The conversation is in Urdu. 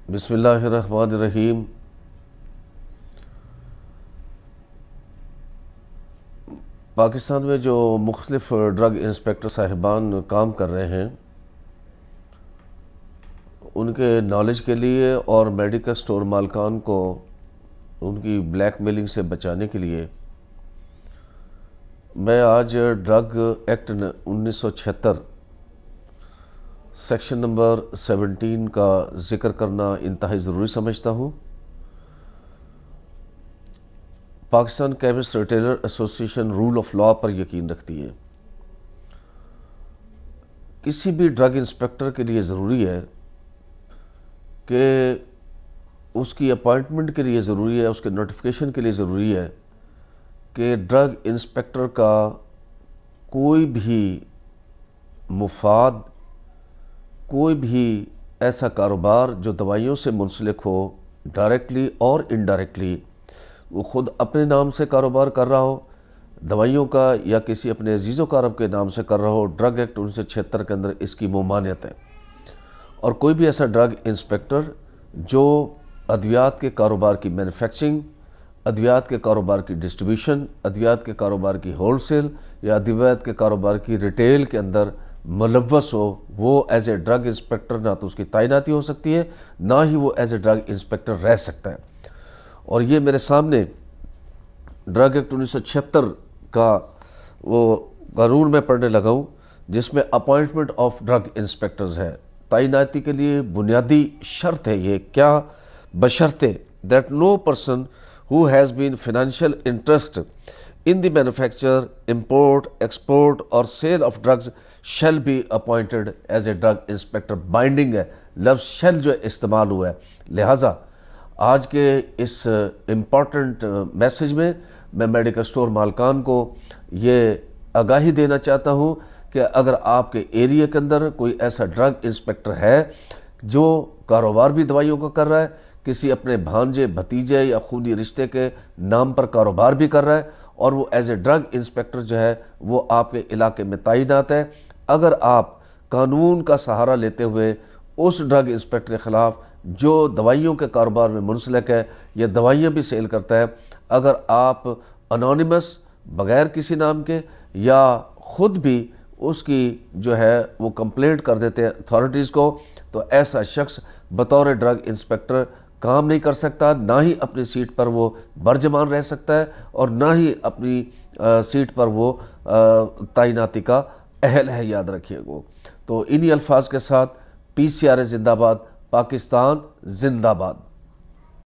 بسم اللہ الرحمن الرحیم۔ پاکستان میں جو مختلف ڈرگ انسپیکٹر صاحبان کام کر رہے ہیں ان کے نالج کے لیے اور میڈیکل سٹور مالکان کو ان کی بلیک میلنگ سے بچانے کے لیے میں آج ڈرگ ایکٹ 1976 سیکشن نمبر 17 کا ذکر کرنا انتہائی ضروری سمجھتا ہوں۔ پاکستان کیمسٹ ریٹیلر ایسوسی ایشن رول آف لاء پر یقین رکھتی ہے۔ کسی بھی ڈرگ انسپیکٹر کے لیے ضروری ہے کہ اس کی اپوائنٹمنٹ کے لیے ضروری ہے، اس کے نوٹیفیکیشن کے لیے ضروری ہے کہ ڈرگ انسپیکٹر کا کوئی بھی مفاد، کوئی بھی ایسا کاروبار جو دوائیوں سے منسلک ہو، ڈائریکٹلی اور انڈائریکٹلی، وہ خود اپنے نام سے کاروبار کر رہا ہو دوائیوں کا یا کسی اپنے عزیز و اقارب کے نام سے کر رہا ہو، ڈرگ ایکٹ 1976 کے اندر اس کی ممانعت ہے۔ اور کوئی بھی ایسا ڈرگ انسپیکٹر جو ادویات کے کاروبار کی مینوفیکچرنگ، ادویات کے کاروبار کی ڈسٹریبیوشن، ادویات کے کاروبار کی ہول سیل یا ادویات کے کاروبار کی ریٹیل کے اندر ملوث ہو، وہ ایز اے ڈرگ انسپیکٹر نہ تو اس کی تعیناتی ہو سکتی ہے، نہ ہی وہ ایز اے ڈرگ انسپیکٹر رہ سکتا ہے۔ اور یہ میرے سامنے ڈرگ ایکٹ 1976 کا وہ قانون میں پڑھنے لگا ہوں جس میں اپوائنٹمنٹ آف ڈرگ انسپیکٹرز ہے۔ تعیناتی کے لیے بنیادی شرط ہے یہ کیا؟ بشرطے that no person who has been financial interest in the manufacture, import, export or sale of drugs shall be appointed as a drug inspector۔ Binding ہے، لفظ shall جو استعمال ہوا ہے، لہٰذا آج کے اس امپورٹنٹ میسیج میں میں میڈیکل سٹور مالکان کو یہ آگاہی دینا چاہتا ہوں کہ اگر آپ کے ایریا کے اندر کوئی ایسا ڈرگ انسپیکٹر ہے جو کاروبار بھی دوائیوں کا کر رہا ہے، کسی اپنے بھانجے، بھتیجے یا خونی رشتے کے نام پر کاروبار بھی کر رہا ہے اور وہ ایز اے ڈرگ انسپیکٹر جو ہے وہ آپ کے علاقے میں تعینات ہے، اگر آپ قانون کا سہارا لیتے ہوئے اس ڈرگ انسپیکٹر کے خلاف جو دوائیوں کے کاروبار میں منسلک ہے یا دوائیاں بھی سیل کرتا ہے، اگر آپ انونیمس بغیر کسی نام کے یا خود بھی اس کی جو ہے وہ کمپلینٹ کر دیتے ہیں اتھارٹیز کو، تو ایسا شخص بطور ڈرگ انسپیکٹر کام نہیں کر سکتا، نہ ہی اپنی سیٹ پر وہ برجمان رہ سکتا ہے اور نہ ہی اپنی سیٹ پر وہ تعیناتی کا اہل ہے، یاد رکھیے گا۔ تو انہی الفاظ کے ساتھ PCRA زندہ باد، پاکستان زندہ باد۔